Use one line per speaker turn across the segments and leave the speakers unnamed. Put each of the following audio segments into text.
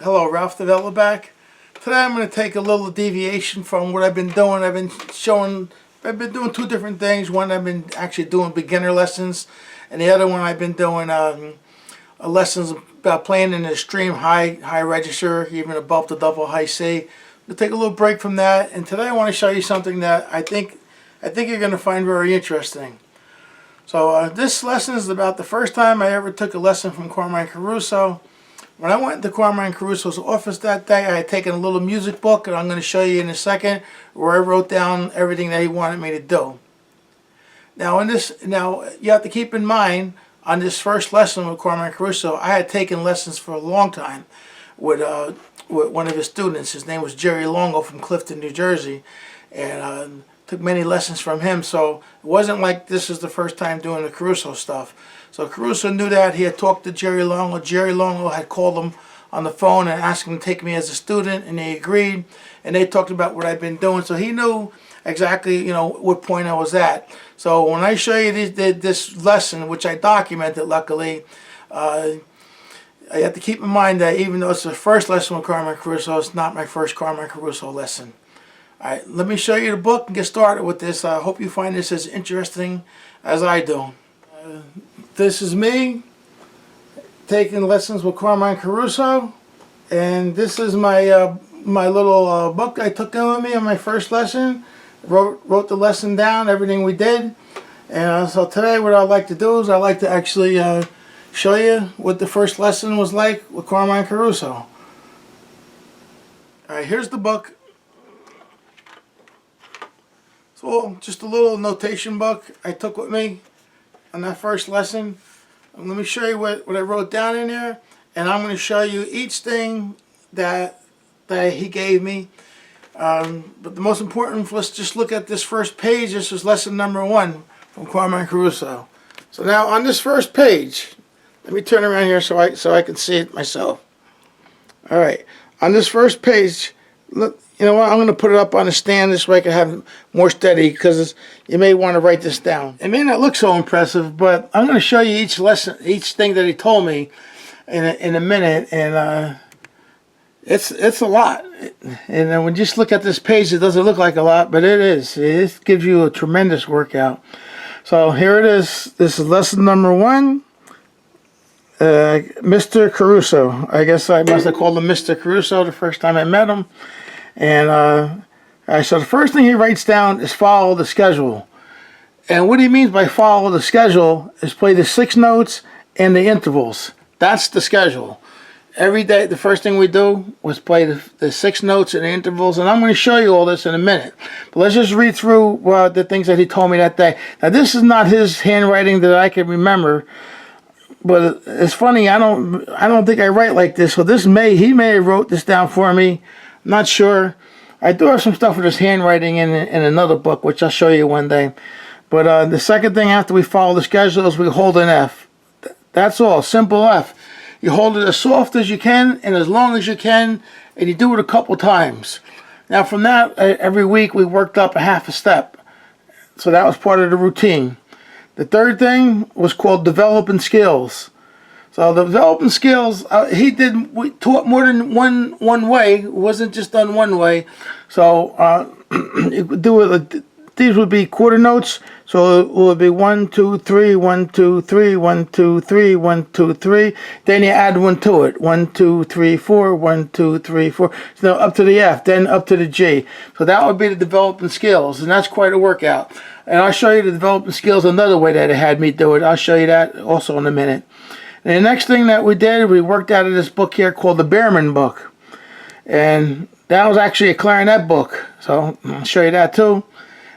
Hello, Ralph Davella back. Today I'm going to take a little deviation from what I've been doing. I've been doing two different things. One, I've been actually doing beginner lessons, and the other one I've been doing lessons about playing in the extreme high register, even above the double high C. We'll take a little break from that, and today I want to show you something that I think you're going to find very interesting. So this lesson is about the first time I ever took a lesson from Carmine Caruso. When I went into Carmine Caruso's office that day, I had taken a little music book, and I'm going to show you in a second, where I wrote down everything that he wanted me to do. Now you have to keep in mind, on this first lesson with Carmine Caruso, I had taken lessons for a long time with one of his students. His name was Jerry Longo from Clifton, New Jersey, and took many lessons from him. So it wasn't like this is the first time doing the Caruso stuff. So Caruso knew that. He had talked to Jerry Longo. Jerry Longo had called him on the phone and asked him to take me as a student, and they agreed. And they talked about what I've been doing. So he knew exactly, what point I was at. So when I show you this lesson, which I documented, luckily, I have to keep in mind that even though it's the first lesson with Carmine Caruso, it's not my first Carmine Caruso lesson. Alright, let me show you the book and get started with this. I hope you find this as interesting as I do. This is me taking lessons with Carmine Caruso, and this is my my little book I took in with me on my first lesson. Wrote the lesson down, everything we did. And so today what I'd like to do is I'd like to actually show you what the first lesson was like with Carmine Caruso. Alright, here's the book. So just a little notation book I took with me on that first lesson. And let me show you what I wrote down in there, and I'm going to show you each thing that he gave me. But the most important, let's just look at this first page. This is lesson number 1 from Carmine Caruso. So now on this first page, let me turn around here so I can see it myself. All right, on this first page, look. You know what, I'm going to put it up on a stand this way I can have it more steady, because you may want to write this down. It may not look so impressive, but I'm going to show you each lesson, each thing that he told me in a minute, and it's a lot. And when you just look at this page, it doesn't look like a lot, but it is. It gives you a tremendous workout. So here it is. This is lesson number 1. Mr. Caruso. I guess I must have called him Mr. Caruso the first time I met him. And so the first thing he writes down is follow the schedule. And what he means by follow the schedule is play the 6 notes and the intervals. That's the schedule. Every day, the first thing we do was play the 6 notes and the intervals. And I'm going to show you all this in a minute. But let's just read through the things that he told me that day. Now, this is not his handwriting that I can remember. But it's funny, I don't think I write like this. So he may have wrote this down for me. Not sure. I do have some stuff with his handwriting in another book, which I'll show you one day. But the second thing after we follow the schedule is we hold an F. That's all. Simple F. You hold it as soft as you can and as long as you can, and you do it a couple times. Now from that, every week we worked up a half a step. So that was part of the routine. The third thing was called developing skills. So the developing skills, we taught more than one way. It wasn't just done one way. So you could do it. These would be quarter notes. So it would be 1, 2, 3, 1, 2, 3, 1, 2, 3, 1, 2, 3. Then you add 1 to it. 1, 2, 3, 4, 1, 2, 3, 4. So up to the F, then up to the G. So that would be the developing skills, and that's quite a workout. And I'll show you the developing skills another way that it had me do it. I'll show you that also in a minute. And the next thing that we did, we worked out of this book here called the Behrman book. And that was actually a clarinet book. So I'll show you that too.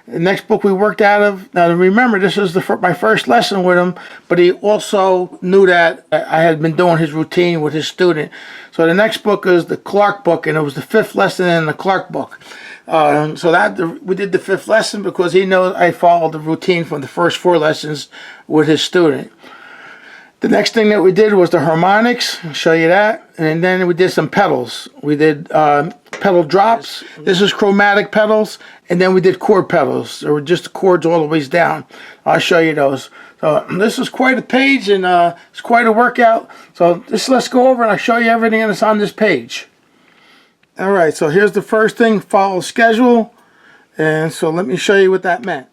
The next book we worked out of, now remember this is my first lesson with him, but he also knew that I had been doing his routine with his student. So the next book is the Clark book, and it was the 5th lesson in the Clark book. So we did the 5th lesson because he knows I followed the routine from the first 4 lessons with his student. The next thing that we did was the harmonics. I'll show you that. And then we did some pedals. We did pedal drops. This is chromatic pedals. And then we did chord pedals. There were just chords all the ways down. I'll show you those. So this is quite a page, and it's quite a workout. So let's go over and I'll show you everything that's on this page. All right, so here's the first thing, follow schedule. And so let me show you what that meant.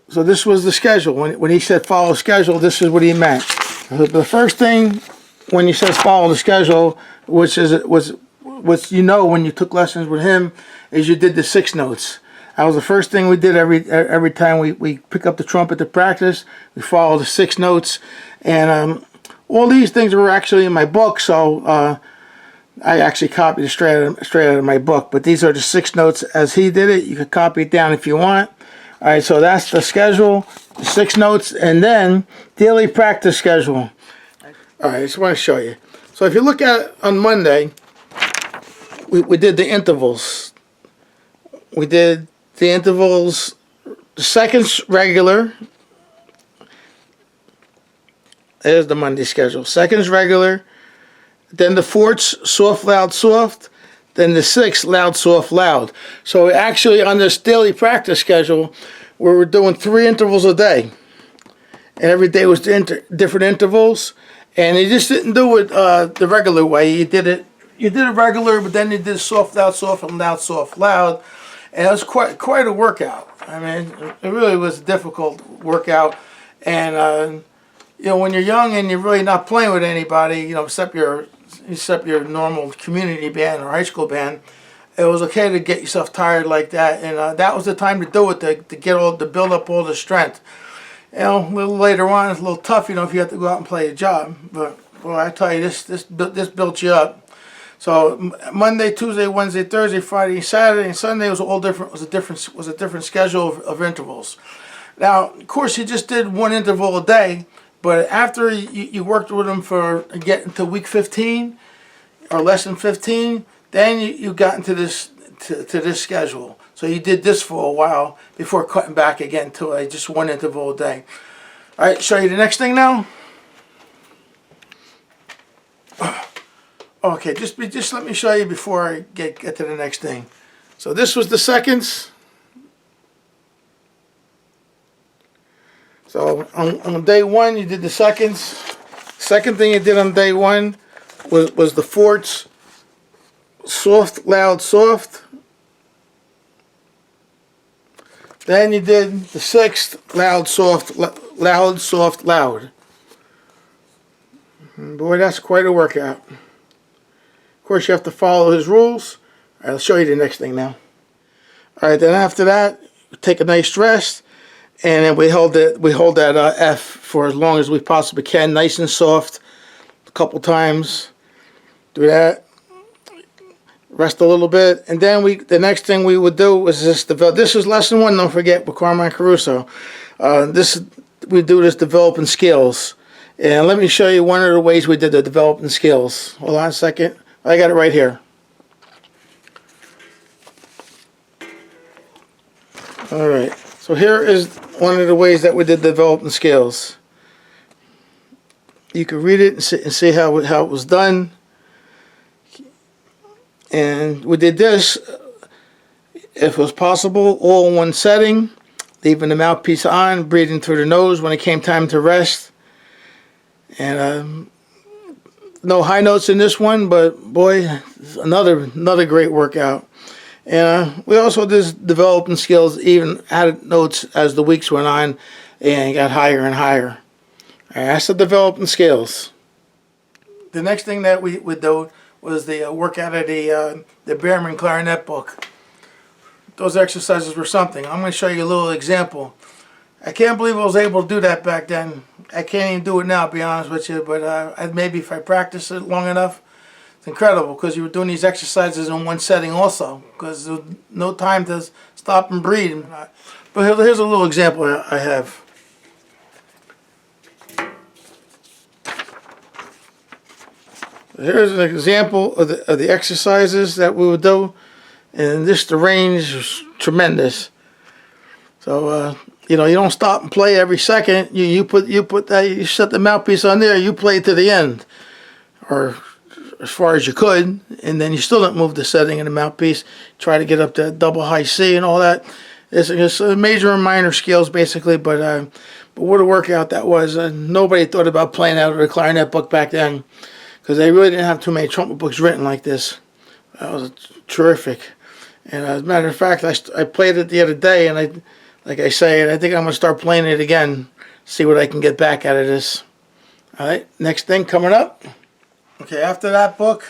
So this was the schedule. When he said follow schedule, this is what he meant. The first thing when he says follow the schedule, which you know when you took lessons with him, is you did the 6 notes. That was the first thing we did every time we pick up the trumpet to practice. We follow the 6 notes. And all these things were actually in my book, so I actually copied it straight out of my book. But these are the 6 notes as he did it. You can copy it down if you want. All right, so that's the schedule, the 6 notes, and then daily practice schedule. All right, I just want to show you. So if you look at on Monday, we did the intervals. We did the intervals, the seconds regular. There's the Monday schedule. Seconds regular. Then the fourths, soft, loud, soft. Then the 6th, loud, soft, loud. So actually on this daily practice schedule, we were doing 3 intervals a day. And every day was different intervals. And he just didn't do it the regular way. You did it regular, but then you did soft, and loud, soft, loud. And it was quite a workout. I mean, it really was a difficult workout. And you know, when you're young and you're really not playing with anybody, you know, except your normal community band or high school band, it was okay to get yourself tired like that. And that was the time to do it, to build up all the strength. You know, a little later on, it's a little tough, you know, if you have to go out and play a job. But boy, I tell you, this built you up. So Monday, Tuesday, Wednesday, Thursday, Friday, Saturday, and Sunday was all different. Was a different schedule of intervals. Now, of course, he just did 1 interval a day, but after you worked with him for getting to week 15 or lesson 15, then you got into this to this schedule. So you did this for a while before cutting back again to just 1 interval a day. All right, show you the next thing now. Okay, just let me show you before I get to the next thing. So this was the seconds. So on day 1 you did the seconds. Second thing you did on day 1 was the fourths, soft, loud, soft. Then you did the 6th, loud, soft, loud. Boy, that's quite a workout. Of course, you have to follow his rules. All right, I'll show you the next thing now. All right, then after that, take a nice rest, and then we hold that F for as long as we possibly can, nice and soft, a couple times. Do that. Rest a little bit, and then the next thing we would do was this is lesson 1. Don't forget, with Carmine Caruso. We do this developing skills, and let me show you one of the ways we did the developing skills. Hold on a second. I got it right here. All right. So here is one of the ways that we did developing skills. You can read it and see how it was done. And we did this, if it was possible, all in one setting, leaving the mouthpiece on, breathing through the nose when it came time to rest. And no high notes in this one, but boy, another great workout. And we also did developing skills, even added notes as the weeks went on and got higher and higher. And that's the developing skills. The next thing that we would do was the workout of the Behrman clarinet book. Those exercises were something. I'm going to show you a little example. I can't believe I was able to do that back then. I can't even do it now, to be honest with you, but maybe if I practice it long enough, it's incredible, because you were doing these exercises in one setting also, because there was no time to stop and breathe. But here's a little example I have. Here's an example of the exercises that we would do, and the range was tremendous. So you know, you don't stop and play every second. You set the mouthpiece on there. You play to the end, or as far as you could, and then you still don't move the setting of the mouthpiece. Try to get up to double high C and all that. It's major and minor scales basically, but what a workout that was. Nobody thought about playing out of the clarinet book back then, because they really didn't have too many trumpet books written like this. That was terrific. And as a matter of fact, I played it the other day, and like I say, I think I'm going to start playing it again, see what I can get back out of this. All right, next thing coming up. Okay, after that book,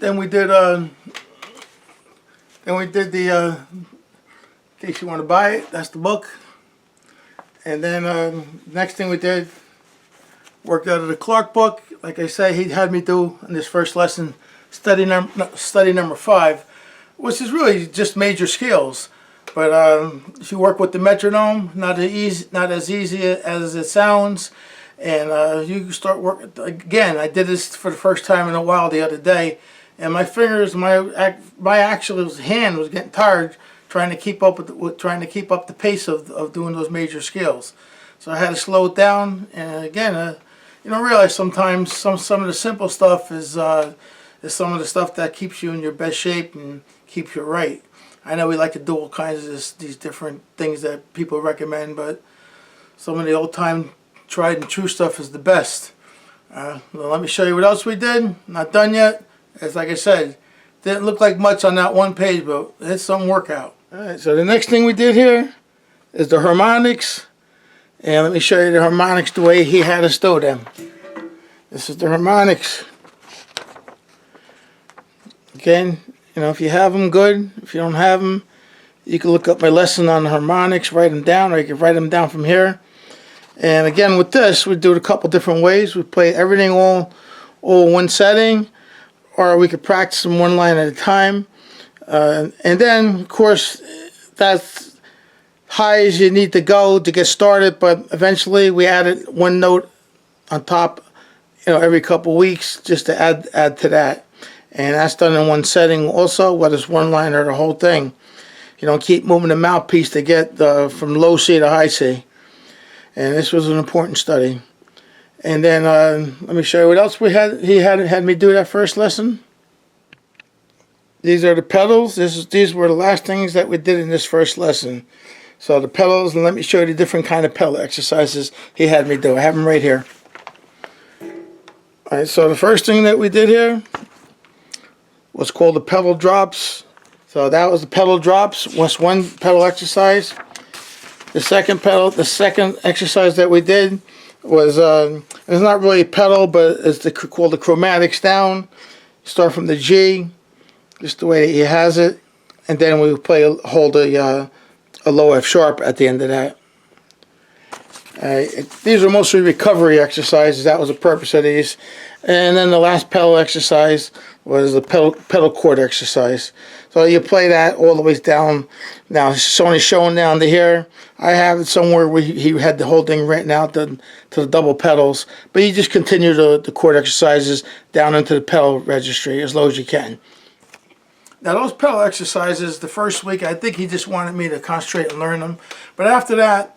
then we did the, in case you want to buy it, that's the book. And then next thing we did, worked out of the Clark book. Like I say, he had me do in this first lesson, study number 5, which is really just major scales. But if you work with the metronome, not as easy as it sounds. And you start working again. I did this for the first time in a while the other day, and my fingers, my actual hand was getting tired trying to keep up with the pace of doing those major scales. So I had to slow it down. And again, you don't realize sometimes some of the simple stuff is some of the stuff that keeps you in your best shape and keeps you right. I know we like to do all kinds of these different things that people recommend, but some of the old time tried and true stuff is the best. Well, let me show you what else we did. Not done yet. It's like I said, didn't look like much on that one page, but it's some workout. Alright, so the next thing we did here is the harmonics. And let me show you the harmonics the way he had us do them. This is the harmonics. Again, you know, if you have them, good. If you don't have them, you can look up my lesson on the harmonics, write them down, or you can write them down from here. And again, with this, we do it a couple different ways. We play everything all one setting, or we could practice them one line at a time. And then, of course, that's high as you need to go to get started, but eventually we added one note on top, you know, every couple weeks just to add to that. And that's done in one setting also, whether it's one line or the whole thing. You don't keep moving the mouthpiece to get from low C to high C. And this was an important study. And then let me show you what else we had. He had me do that first lesson. These are the pedals. These were the last things that we did in this first lesson. So the pedals, and let me show you the different kind of pedal exercises he had me do. I have them right here. All right, so the first thing that we did here was called the pedal drops. So that was the pedal drops, was one pedal exercise. The second exercise that we did was, it's not really a pedal, but it's called the chromatics down. Start from the G, just the way that he has it, and then we hold a low F sharp at the end of that. These are mostly recovery exercises. That was the purpose of these. And then the last pedal exercise was the pedal chord exercise. So you play that all the way down. Now it's only showing down to here. I have it somewhere where he had the whole thing written out to the double pedals. But you just continue the chord exercises down into the pedal registry as low as you can. Now those pedal exercises, the first week, I think he just wanted me to concentrate and learn them. But after that,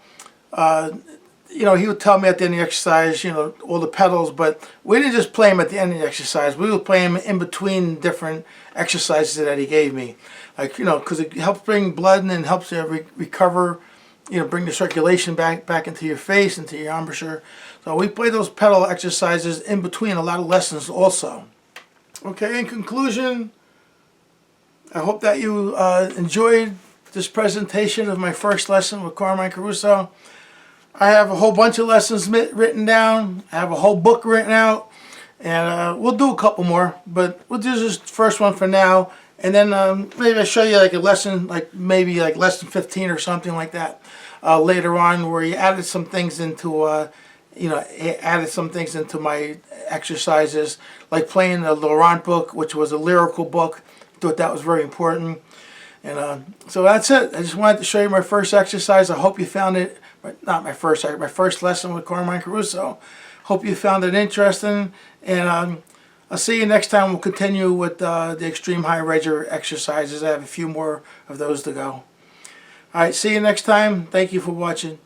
you know, he would tell me at the end of the exercise, you know, all the pedals, but we didn't just play them at the end of the exercise. We would play them in between different exercises that he gave me. Like, you know, because it helps bring blood and helps you recover, you know, bring the circulation back into your face, into your embouchure. So we play those pedal exercises in between a lot of lessons also. Okay, in conclusion, I hope that you enjoyed this presentation of my first lesson with Carmine Caruso. I have a whole bunch of lessons written down. I have a whole book written out. And we'll do a couple more, but we'll do this first one for now. And then maybe I'll show you like a lesson, like maybe like lesson 15 or something like that later on, where he added some things into, you know, added some things into my exercises, like playing the Laurent book, which was a lyrical book. I thought that was very important. And so that's it. I just wanted to show you my first exercise. I hope you found it, not my first lesson with Carmine Caruso. Hope you found it interesting. And I'll see you next time. We'll continue with the extreme high regger exercises. I have a few more of those to go. All right, see you next time. Thank you for watching.